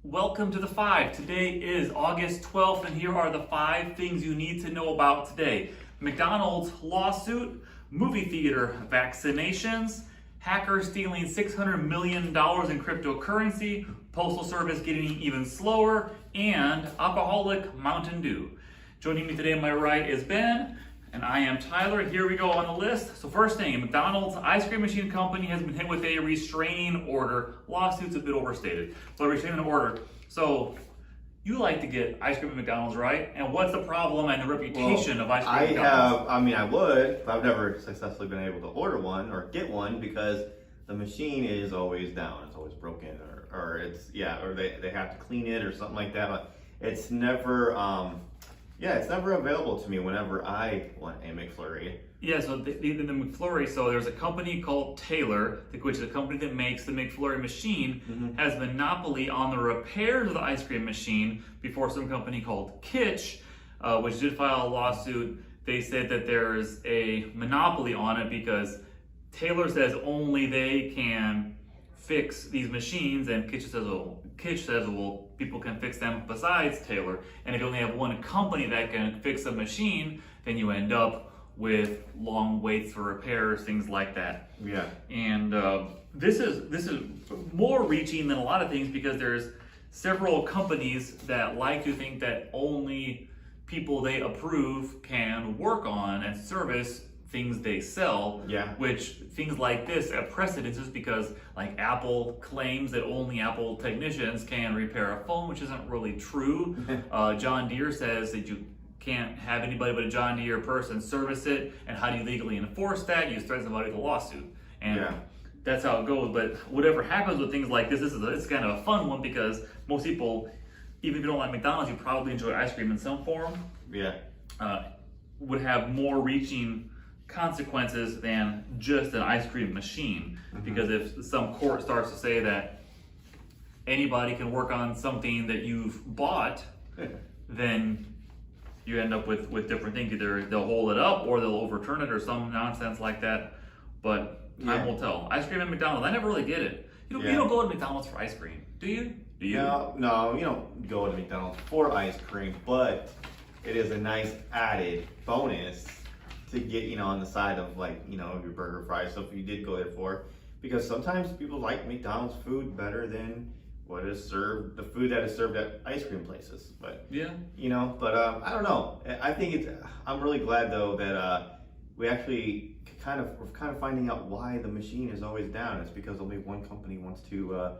Welcome to the 5. Today is August 12th, and here are the 5 things you need to know about today. McDonald's lawsuit, movie theater vaccinations, hackers stealing $600 million in cryptocurrency, Postal Service getting even slower, and alcoholic Mountain Dew. Joining me today on my right is Ben, and I am Tyler. Here we go on the list. So first thing, McDonald's ice cream machine company has been hit with a restraining order. Lawsuit's a bit overstated, but restraining order. So you like to get ice cream at McDonald's, right? And what's the problem and the reputation of ice cream at McDonald's? I would, but I've never successfully been able to order one or get one because the machine is always down. It's always broken or they have to clean it or something like that. But it's never, it's never available to me whenever I want a McFlurry. Yeah, so the McFlurry, so there's a company called Taylor, which is a company that makes the McFlurry machine, has monopoly on the repairs of the ice cream machine before some company called Kitsch, which did file a lawsuit. They said that there's a monopoly on it because Taylor says only they can fix these machines, and Kitsch says, well, people can fix them besides Taylor. And if you only have one company that can fix a machine, then you end up with long waits for repairs, things like that. Yeah. And this is more reaching than a lot of things because there's several companies that like to think that only people they approve can work on and service things they sell, which things like this have precedences because like Apple claims that only Apple technicians can repair a phone, which isn't really true. John Deere says that you can't have anybody but a John Deere person service it, and how do you legally enforce that? You threaten somebody with a lawsuit, and that's how it goes. But whatever happens with things like this, it's kind of a fun one because most people, even if you don't like McDonald's, you probably enjoy ice cream in some form. Would have more reaching consequences than just an ice cream machine, because if some court starts to say that anybody can work on something that you've bought, then you end up with different things. Either they'll hold it up or they'll overturn it or some nonsense like that. But time will tell. Ice cream at McDonald's, I never really get it. You don't go to McDonald's for ice cream, do you? Do you? No, you don't go to McDonald's for ice cream, but it is a nice added bonus to get, on the side of your burger, fries, stuff you did go there for, because sometimes people like McDonald's food better than what is served, the food that is served at ice cream places. But I don't know. I think I'm really glad though that we're kind of finding out why the machine is always down. It's because only one company wants to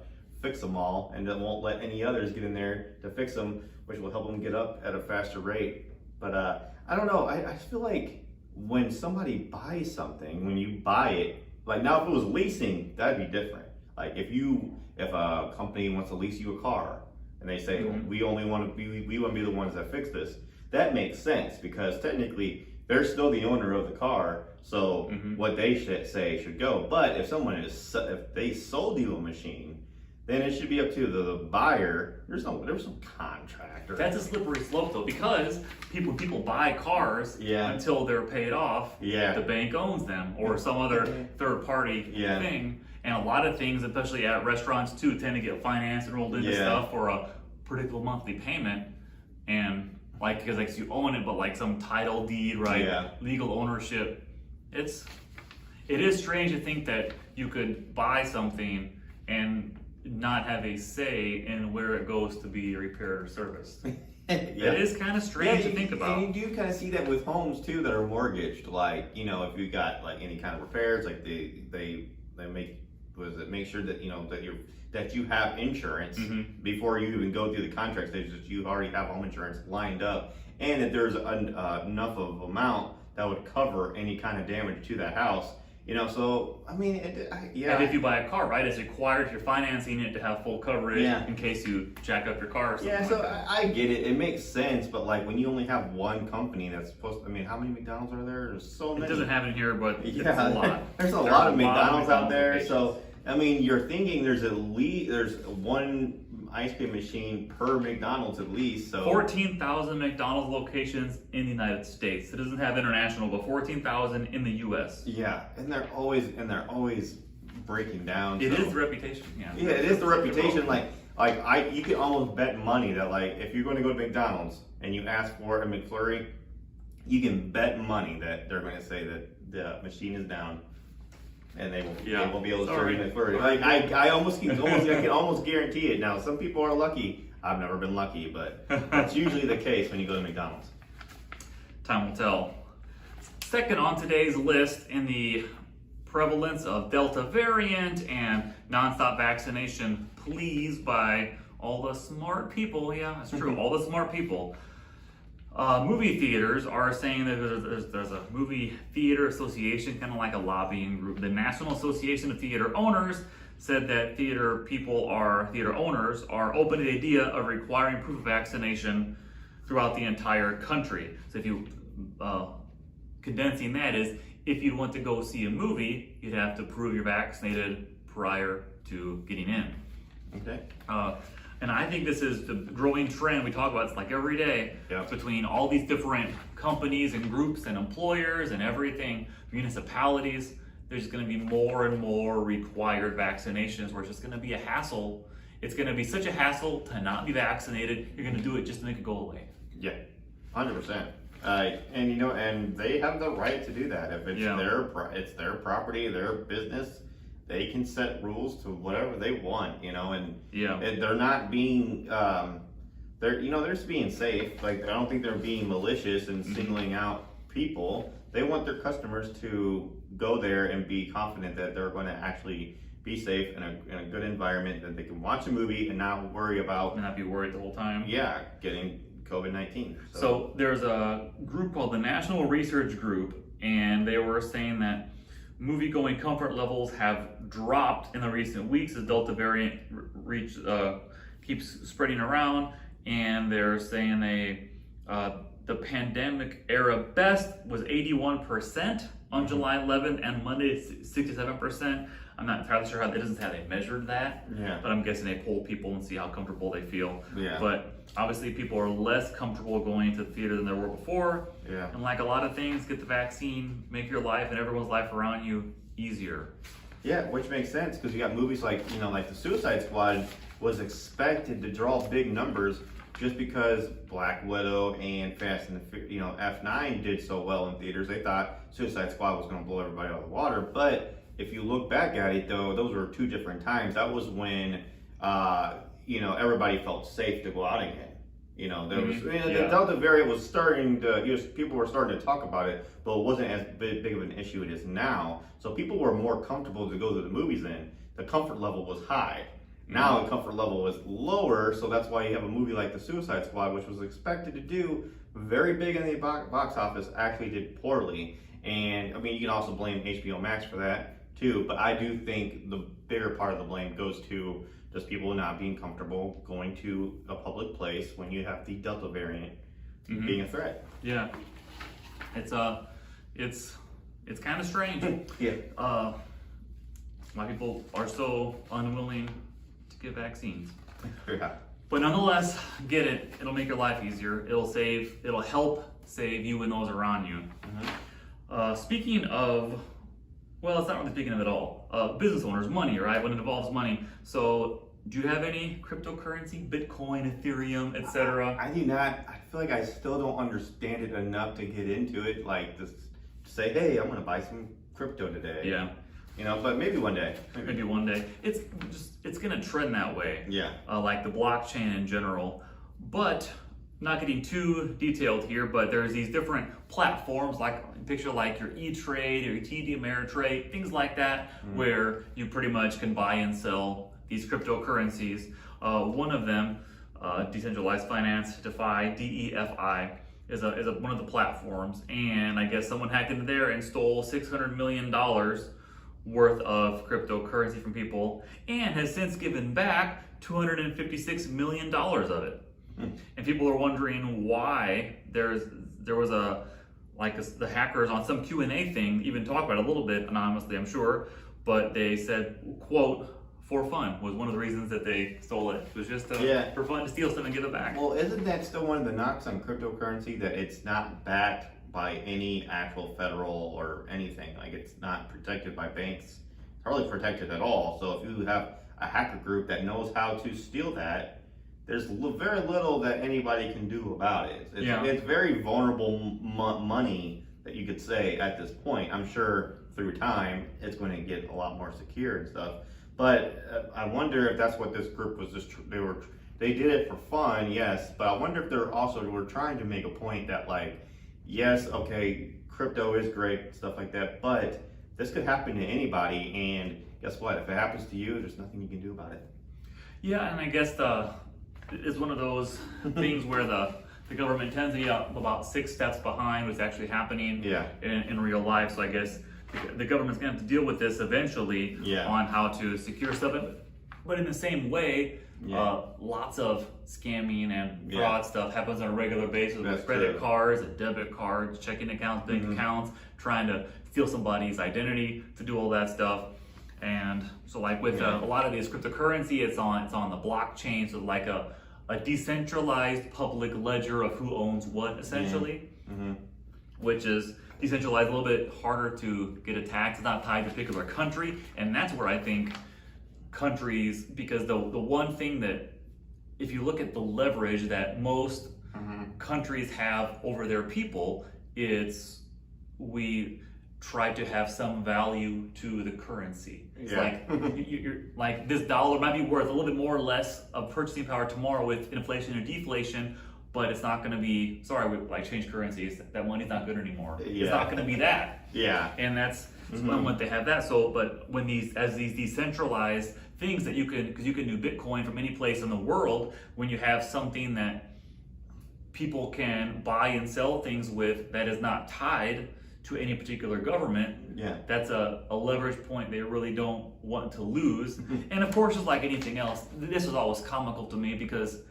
fix them all, and won't let any others get in there to fix them, which will help them get up at a faster rate. But I don't know. I feel like when somebody buys something, when you buy it, like now if it was leasing, that'd be different. Like if a company wants to lease you a car and they say, we want to be the ones that fix this, that makes sense because technically they're still the owner of the car, so what they should say should go. But if if they sold you a machine, then it should be up to the buyer. There's no contract. That's a slippery slope though, because people buy cars until they're paid off. The bank owns them or some other third party thing. And a lot of things, especially at restaurants too, tend to get financed and rolled into stuff for a predictable monthly payment. And because you own it, but like some title deed, right? Legal ownership. It is strange to think that you could buy something and not have a say in where it goes to be repaired or serviced. It is kind of strange to think about. And you do kind of see that with homes too that are mortgaged. Like, if you got like any kind of repairs, like they make sure that that you have insurance before you even go through the contract stage, that you already have home insurance lined up, and that there's enough of amount that would cover any kind of damage to that house. So I mean, And if you buy a car, right, it's required if you're financing it to have full coverage in case you jack up your car or something. So I get it. It makes sense, but like when you only have one company that's supposed to, how many McDonald's are there? There's so many. It doesn't have it here, but it's a lot. There's a lot of McDonald's out there. Locations. So you're thinking there's one ice cream machine per McDonald's at least. So 14,000 McDonald's locations in the United States. It doesn't have international, but 14,000 in the U.S. And they're always breaking down. It is the reputation. It is the reputation. Like Like you can almost bet money that like if you're going to go to McDonald's and you ask for a McFlurry, you can bet money that they're going to say that the machine is down, and they won't be able to serve you McFlurry. Like I can almost guarantee it. Now some people are lucky. I've never been lucky, but that's usually the case when you go to McDonald's. Time will tell. Second on today's list in the prevalence of Delta variant and nonstop vaccination pleas by all the smart people. Yeah, that's true. All the smart people. Movie theaters are saying that there's a movie theater association, kind of like a lobbying group. The National Association of Theater Owners said that theater owners are open to the idea of requiring proof of vaccination throughout the entire country. So if you condensing that is, if you want to go see a movie, you'd have to prove you're vaccinated prior to getting in. Okay. And I think this is the growing trend we talk about. It's like every day between all these different companies and groups and employers and everything, municipalities. There's going to be more and more required vaccinations, where it's just going to be a hassle. It's going to be such a hassle to not be vaccinated. You're going to do it just to make it go away. Yeah, 100%. And you know, and they have the right to do that. If it's their property, their business, they can set rules to whatever they want. You know, and they're not being they're just being safe. Like I don't think they're being malicious and singling out people. They want their customers to go there and be confident that they're going to actually be safe in a good environment, that they can watch a movie and not worry about and not be worried the whole time. Yeah, getting COVID-19. So there's a group called the National Research Group, and they were saying that movie-going comfort levels have dropped in the recent weeks as Delta variant keeps spreading around, and they're saying the pandemic era best was 81% on July 11th, and Monday 67%. I'm not entirely sure how they measured that, but I'm guessing they poll people and see how comfortable they feel. Yeah. But obviously people are less comfortable going to the theater than they were before. Yeah. And like a lot of things, get the vaccine, make your life and everyone's life around you easier. Yeah, which makes sense because you got movies like like the Suicide Squad was expected to draw big numbers just because Black Widow and Fast and F9 did so well in theaters. They thought Suicide Squad was going to blow everybody out of the water, but if you look back at it, though, those were two different times. That was when, everybody felt safe to go out again. The Delta variant was starting to, people were starting to talk about it, but it wasn't as big of an issue it is now. So people were more comfortable to go to the movies in. The comfort level was high. Now the comfort level is lower, so that's why you have a movie like The Suicide Squad, which was expected to do very big in the box office, actually did poorly. And, you can also blame HBO Max for that, too, but I do think the bigger part of the blame goes to just people not being comfortable going to a public place when you have the Delta variant being a threat. Yeah, it's kind of strange. Yeah. Why people are so unwilling to get vaccines. Yeah. But nonetheless, get it. It'll make your life easier. It'll help save you and those around you. Speaking of, well, it's not really speaking of it all. Business owners, money, right? When it involves money. So, do you have any cryptocurrency, Bitcoin, Ethereum, etc.? I do not. I feel like I still don't understand it enough to get into it. Like, just say, hey, I'm going to buy some crypto today. Yeah. But maybe one day. Maybe one day. It's going to trend that way. Yeah. Like the blockchain in general. But not getting too detailed here, but there's these different platforms, like picture like your E-Trade or your TD Ameritrade, things like that, where you pretty much can buy and sell these cryptocurrencies. One of them, Decentralized Finance, DeFi, DEFI, is one of the platforms, and I guess someone hacked into there and stole $600 million worth of cryptocurrency from people, and has since given back $256 million of it. And people are wondering why the hackers on some Q&A thing even talk about it a little bit anonymously, I'm sure, but they said, quote, for fun was one of the reasons that they stole it. It was just for fun to steal something and give it back. Well, isn't that still one of the knocks on cryptocurrency, that it's not backed by any actual federal or anything? Like, it's not protected by banks, hardly protected at all. So if you have a hacker group that knows how to steal that, there's very little that anybody can do about it. It's very vulnerable money that you could say at this point. I'm sure through time it's going to get a lot more secure and stuff. But I wonder if that's what this group was just, they did it for fun, yes, but I wonder if were trying to make a point that like, yes, okay, crypto is great, stuff like that, but this could happen to anybody, and guess what? If it happens to you, there's nothing you can do about it. Yeah, and I guess it's one of those things where the government tends to be about 6 steps behind what's actually happening in real life. So I guess the government's gonna have to deal with this eventually on how to secure stuff. But in the same way, lots of scamming and fraud stuff happens on a regular basis with credit cards, debit cards, checking accounts, bank accounts, trying to steal somebody's identity to do all that stuff. And so like with a lot of these cryptocurrency, it's on the blockchain, so like a decentralized public ledger of who owns what, essentially, which is decentralized, a little bit harder to get attacked. It's not tied to a particular country, and that's where I think countries, because the one thing that, if you look at the leverage that most countries have over their people, it's we try to have some value to the currency. It's like you're like, this dollar might be worth a little bit more or less of purchasing power tomorrow with inflation or deflation, but it's not going to be, sorry, we like change currencies, that money's not good anymore. It's not going to be that. And that's when they have that. So, but when these decentralized things that you can, because you can do Bitcoin from any place in the world, when you have something that people can buy and sell things with that is not tied to any particular government, that's a leverage point they really don't want to lose. And of course, just like anything else, this is always comical to me, because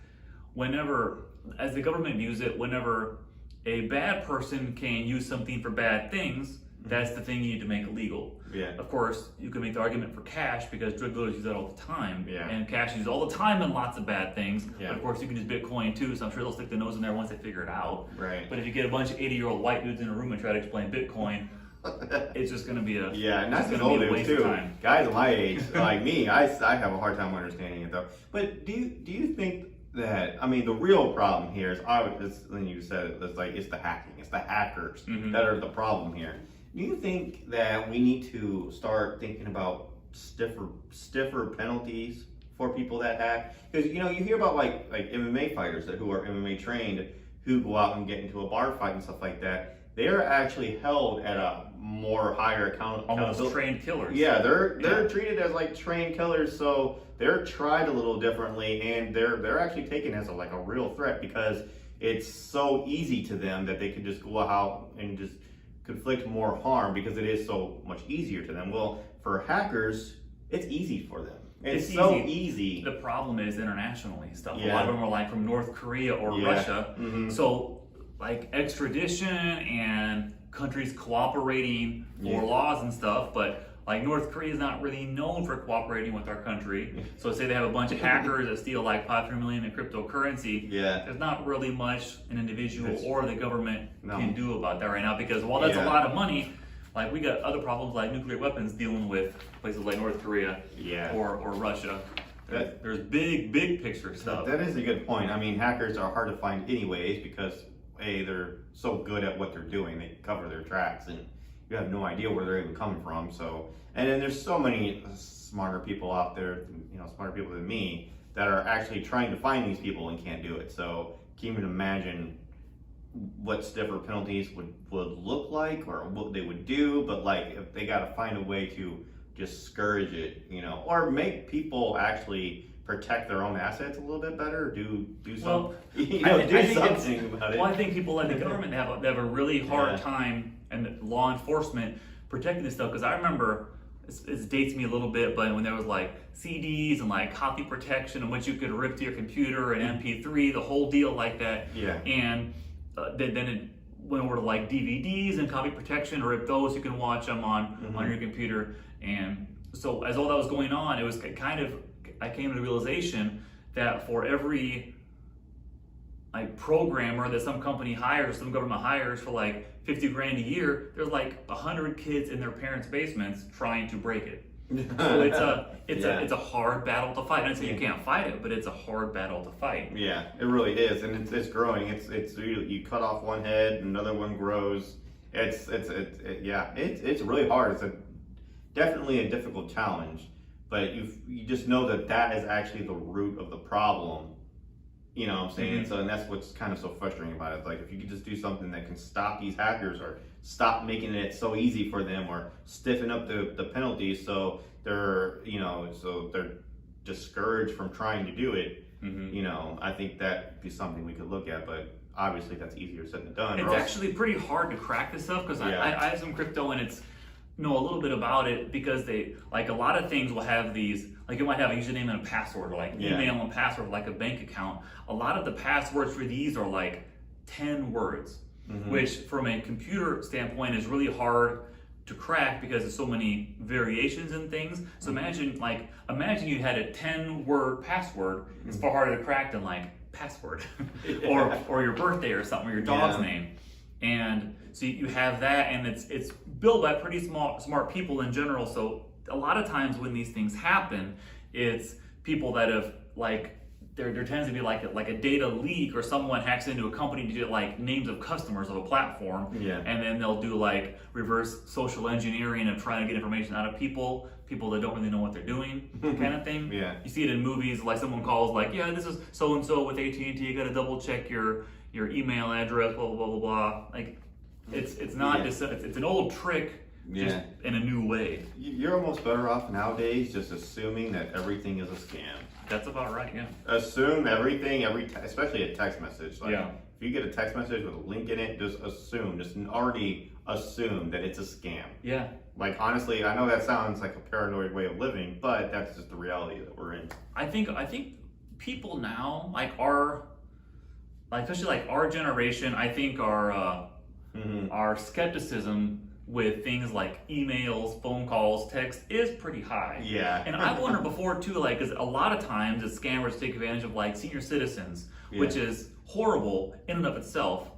whenever, as the government views it, whenever a bad person can use something for bad things, that's the thing you need to make illegal. Of course, you can make the argument for cash, because drug dealers use that all the time. And cash is used all the time in lots of bad things. But of course, you can use Bitcoin too, so I'm sure they'll stick their nose in there once they figure it out. But if you get a bunch of 80-year-old white dudes in a room and try to explain Bitcoin, it's just going to be a and that's an old dudes too. Guys my age, like me, I have a hard time understanding it though. But do you think that, I mean, the real problem here is, when you said it, it's the hacking, it's the hackers that are the problem here. Do you think that we need to start thinking about stiffer penalties for people that hack? Because you hear about like MMA fighters who are MMA trained, who go out and get into a bar fight and stuff like that. They are actually held at a more higher accountability. Almost trained killers. They're treated as like trained killers, so they're tried a little differently, and they're actually taken as a real threat, because it's so easy to them that they can just go out and just conflict more harm, because it is so much easier to them. Well, for hackers, it's easy for them. It's so easy. The problem is internationally stuff. A lot of them are like from North Korea or Russia. So like extradition and countries cooperating for laws and stuff, but like North Korea is not really known for cooperating with our country. So say they have a bunch of hackers that steal like $500 million in cryptocurrency. There's not really much an individual or the government can do about that right now, because while that's a lot of money, like we got other problems like nuclear weapons dealing with places like North Korea or Russia. There's big picture stuff. That is a good point. I mean, hackers are hard to find anyways, because they're so good at what they're doing. They cover their tracks, and you have no idea where they're even coming from. So, and then there's so many smarter people out there, smarter people than me, that are actually trying to find these people and can't do it. So, can you even imagine what stiffer penalties would look like, or what they would do? But like, if they got to find a way to discourage it, or make people actually protect their own assets a little bit better, do something, do something about it. Well, I think people like the government have a really hard time, and law enforcement protecting this stuff, because I remember, it dates me a little bit, but when there was like CDs and like copy protection, and what you could rip to your computer and MP3, the whole deal like that. And then it went over to like DVDs and copy protection, or rip those, you can watch them on your computer. And so as all that was going on, it was kind of, I came to the realization that for every like programmer that some company hires, some government hires for like 50 grand a year, there's like 100 kids in their parents' basements trying to break it. So it's a hard battle to fight. I don't say you can't fight it, but it's a hard battle to fight. Yeah, it really is, and it's growing. It's you cut off one head, another one grows. It's really hard. It's definitely a difficult challenge, but you just know that is actually the root of the problem. You know what I'm saying? So, and that's what's kind of so frustrating about it. It's like, if you could just do something that can stop these hackers, or stop making it so easy for them, or stiffen up the penalties so they're discouraged from trying to do it. You know, I think that'd be something we could look at, but obviously that's easier said than done. It's actually pretty hard to crack this stuff, because I have some crypto, and it's know a little bit about it, because they, like, a lot of things will have these, like, it might have a username and a password, or like email and password, like a bank account. A lot of the passwords for these are like 10 words, which from a computer standpoint is really hard to crack, because there's so many variations in things. So imagine you had a 10-word password. It's far harder to crack than like password or your birthday or something, or your dog's name. And so you have that, and it's built by pretty smart people in general. So a lot of times when these things happen, it's people that have, like, there tends to be like a data leak, or someone hacks into a company to get like names of customers of a platform, and then they'll do like reverse social engineering of trying to get information out of people that don't really know what they're doing, kind of thing. You see it in movies, like someone calls like, yeah, this is so and so with AT&T, you got to double check your email address, blah blah blah blah blah. Like, it's not just it's an old trick, just in a new way. You're almost better off nowadays just assuming that everything is a scam. That's about right, yeah. Assume everything, especially a text message. Like, if you get a text message with a link in it, just already assume that it's a scam. Yeah. Like, honestly, I know that sounds like a paranoid way of living, but that's just the reality that we're in. I think people now, especially like our generation, I think our skepticism with things like emails, phone calls, text is pretty high. And I wonder before too, like, because a lot of times the scammers take advantage of like senior citizens, which is horrible in and of itself.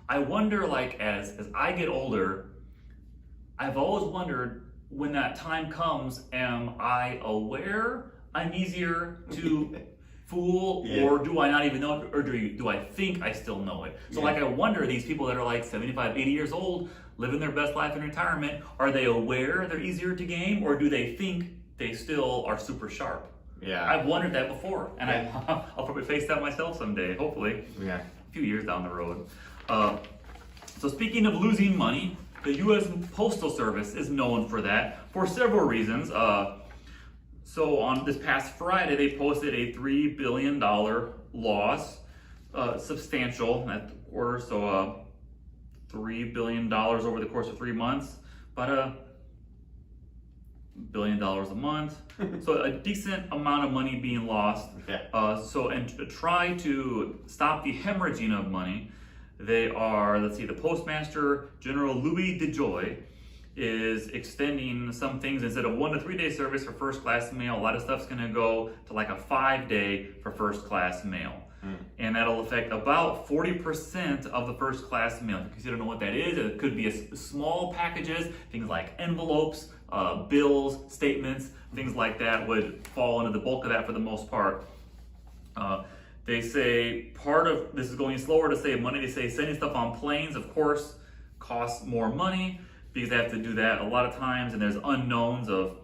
I wonder, like, as I get older, I've always wondered, when that time comes, am I aware I'm easier to fool, or do I not even know it, or do I think I still know it? So like, I wonder, these people that are like 75, 80 years old, living their best life in retirement, are they aware they're easier to game, or do they think they still are super sharp? I've wondered that before, and I'll probably face that myself someday, hopefully. A few years down the road. So speaking of losing money, the U.S. Postal Service is known for that for several reasons. So on this past Friday, they posted a $3 billion loss, substantial at the quarter. So $3 billion over the course of 3 months, about $1 billion a month. So a decent amount of money being lost. And to try to stop the hemorrhaging of money, they are, the Postmaster General Louis DeJoy is extending some things. Instead of 1 to 3 day service for first class mail, a lot of stuff's going to go to like a 5-day for first class mail. And that'll affect about 40% of the first class mail. Because you don't know what that is, it could be small packages, things like envelopes, bills, statements, things like that would fall into the bulk of that for the most part. They say part of this is going slower to save money. They say sending stuff on planes, of course, costs more money, because they have to do that a lot of times, and there's unknowns of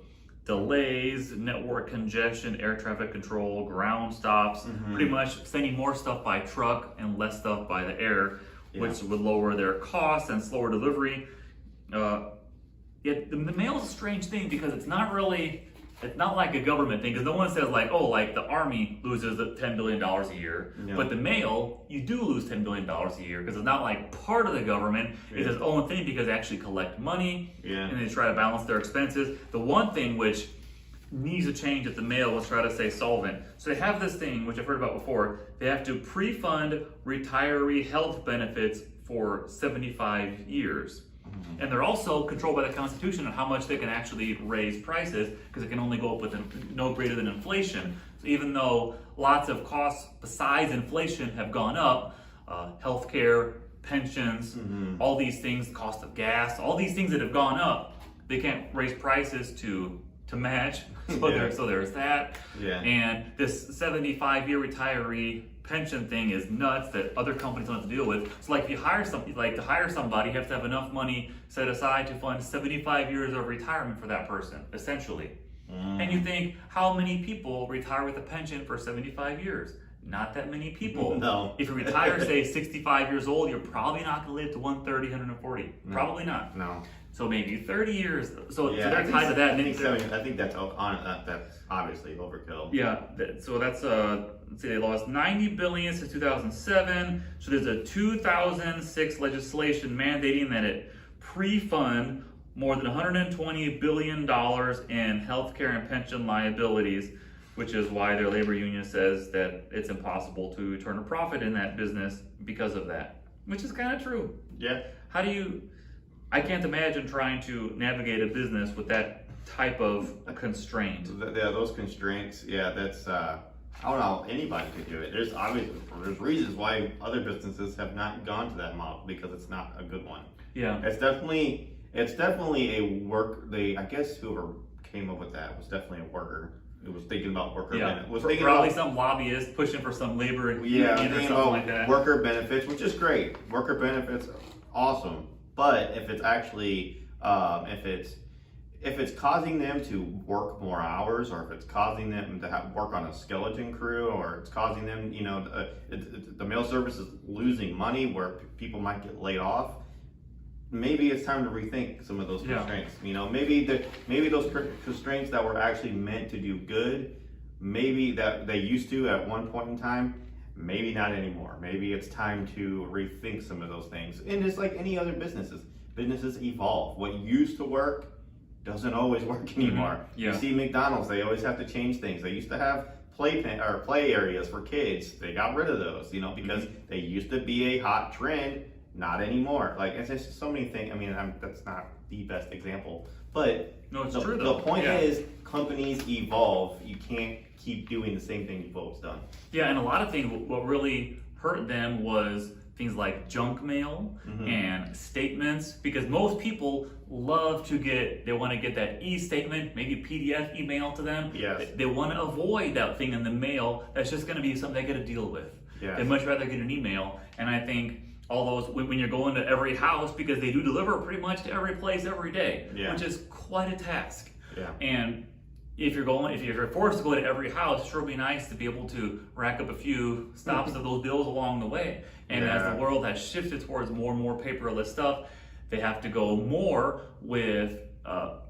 delays, network congestion, air traffic control, ground stops, pretty much sending more stuff by truck and less stuff by the air, which would lower their costs and slower delivery. Yet the mail is a strange thing, because it's not like a government thing, because no one says like, oh, like the Army loses $10 billion a year, but the mail, you do lose $10 billion a year, because it's not like part of the government. It's its own thing, because they actually collect money, and they try to balance their expenses. The one thing which needs to change at the mail was try to stay solvent. So they have this thing, which I've heard about before, they have to pre-fund retiree health benefits for 75 years. And they're also controlled by the Constitution on how much they can actually raise prices, because it can only go up with no greater than inflation. So even though lots of costs besides inflation have gone up, healthcare, pensions, all these things, cost of gas, all these things that have gone up, they can't raise prices to to match. So there's that. Yeah. And this 75-year retiree pension thing is nuts that other companies don't have to deal with. So like if you hire somebody, you have to have enough money set aside to fund 75 years of retirement for that person, essentially. And you think, how many people retire with a pension for 75 years? Not that many people. No. If you retire, say 65 years old, you're probably not going to live to 130, 140. Probably not. No. So maybe 30 years. So Yeah, they're tied to that. I think that's obviously overkill. Yeah. So that's let's see, they lost 90 billion since 2007. So there's a 2006 legislation mandating that it pre-fund more than $120 billion in healthcare and pension liabilities, which is why their labor union says that it's impossible to turn a profit in that business because of that, which is kind of true. Yeah. I can't imagine trying to navigate a business with that type of constraint. Yeah, those constraints, that's, I don't know, anybody could do it. There's reasons why other businesses have not gone to that model, because it's not a good one. Yeah. It's definitely I guess whoever came up with that was definitely a worker. It was thinking about worker benefits. Probably some lobbyist pushing for some labor union or something like that. Worker benefits, which is great. Worker benefits, awesome. But if it's actually, if it's causing them to work more hours, or if it's causing them to work on a skeleton crew, or it's causing them, the mail service is losing money where people might get laid off, maybe it's time to rethink some of those constraints. Maybe those constraints that were actually meant to do good, maybe that they used to at one point in time, maybe not anymore. Maybe it's time to rethink some of those things. And it's like any other businesses evolve. What used to work doesn't always work anymore. You see McDonald's, they always have to change things. They used to have play areas for kids. They got rid of those, because they used to be a hot trend. Not anymore. Like, it's just so many things. I mean, that's not the best example, but no, it's true though. The point is, companies evolve. You can't keep doing the same thing you've always done. Yeah, and a lot of things, what really hurt them was things like junk mail and statements, because most people want to get that e-statement, maybe PDF email to them. Yes. They want to avoid that thing in the mail that's just going to be something they got to deal with. Yes. They'd much rather get an email, and I think all those, when you're going to every house, because they do deliver pretty much to every place every day, which is quite a task. Yeah. And if you're forced to go to every house, it sure would be nice to be able to rack up a few stops of those bills along the way. And as the world has shifted towards more and more paperless stuff, they have to go more with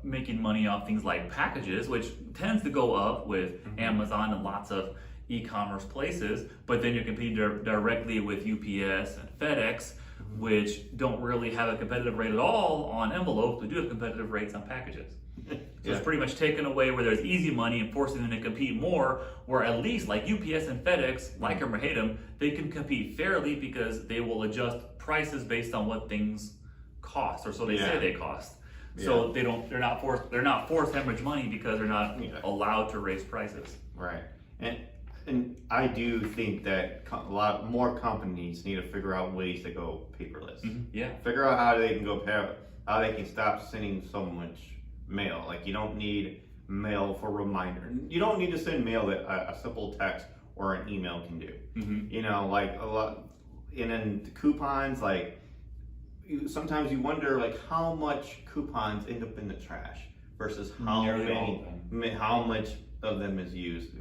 making money off things like packages, which tends to go up with Amazon and lots of e-commerce places, but then you're competing directly with UPS and FedEx, which don't really have a competitive rate at all on envelopes, but do have competitive rates on packages. So it's pretty much taken away where there's easy money and forcing them to compete more, where at least like UPS and FedEx, like them or hate them, they can compete fairly because they will adjust prices based on what things cost, or so they say they cost. So they're not forced to hemorrhage money because they're not allowed to raise prices. Right. And I do think that a lot more companies need to figure out ways to go paperless. Figure out how they can stop sending so much mail. Like, you don't need mail for reminder. You don't need to send mail that a simple text or an email can do. Like a lot. And then the coupons, like, sometimes you wonder like how much coupons end up in the trash versus how much of them is used.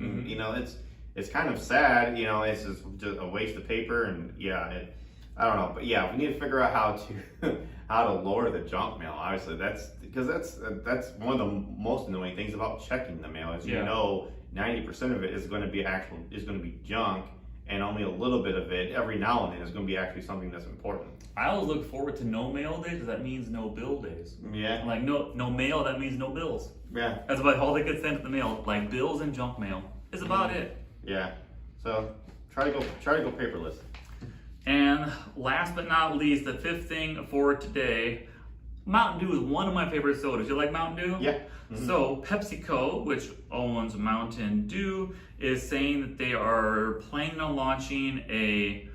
It's kind of sad, it's just a waste of paper, and I don't know, but we need to figure out how to lower the junk mail. Obviously, that's one of the most annoying things about checking the mail is 90% of it is going to be junk, and only a little bit of it every now and then is going to be actually something that's important. I always look forward to no mail days, because that means no bill days. Yeah. Like no mail, that means no bills. Yeah. That's about all that gets sent to the mail. Like bills and junk mail is about it. Yeah. So try to go paperless. And last but not least, the fifth thing for today, Mountain Dew is one of my favorite sodas. You like Mountain Dew? Yeah. So PepsiCo, which owns Mountain Dew, is saying that they are planning on launching a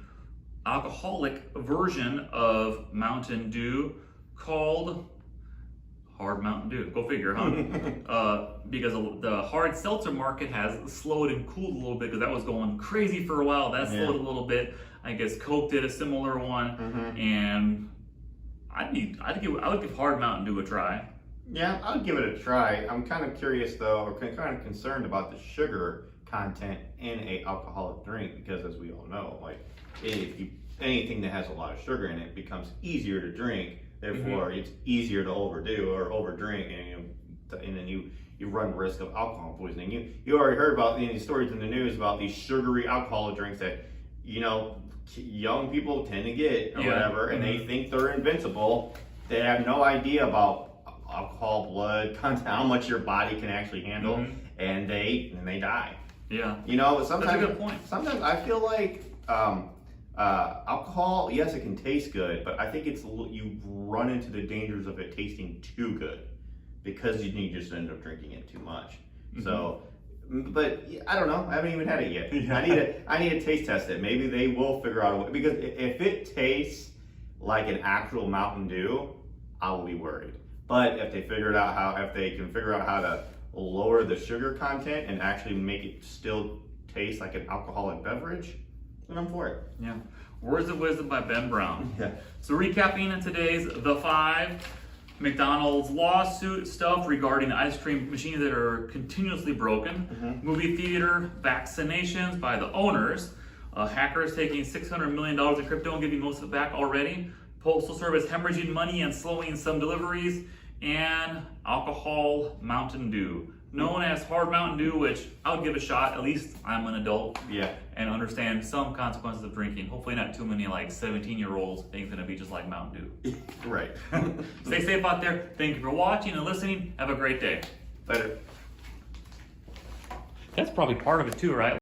alcoholic version of Mountain Dew called, hard Mountain Dew. Go figure, huh? Because the hard seltzer market has slowed and cooled a little bit because that was going crazy for a while. That slowed a little bit. I guess Coke did a similar one, and I would give hard Mountain Dew a try. Yeah, I'll give it a try. I'm kind of curious though, or kind of concerned about the sugar content in a alcoholic drink because, as we all know, like anything that has a lot of sugar in it becomes easier to drink. Therefore, it's easier to overdo or overdrink, and then you run risk of alcohol poisoning. You already heard about these stories in the news about these sugary alcoholic drinks that young people tend to get or whatever, and they think they're invincible. They have no idea about alcohol, blood content, how much your body can actually handle, and they die. Yeah. Sometimes that's a good point. Sometimes I feel like alcohol, yes, it can taste good, but I think you run into the dangers of it tasting too good because you just end up drinking it too much. So, but I don't know. I haven't even had it yet. I need to taste test it. Maybe they will figure out a way, because if it tastes like an actual Mountain Dew, I will be worried. But if they can figure out how to lower the sugar content and actually make it still taste like an alcoholic beverage, then I'm for it. Yeah. Words of wisdom by Ben Brown. Yeah. So recapping in today's The Five, McDonald's lawsuit stuff regarding ice cream machines that are continuously broken, movie theater vaccinations by the owners, hackers taking $600 million in crypto and giving most of it back already, Postal Service hemorrhaging money and slowing some deliveries, and alcohol Mountain Dew, known as hard Mountain Dew, which I would give a shot. At least I'm an adult and understand some consequences of drinking. Hopefully not too many 17-year-olds think it's going to be just like Mountain Dew. Right. Stay safe out there. Thank you for watching and listening. Have a great day. Later. That's probably part of it too, right?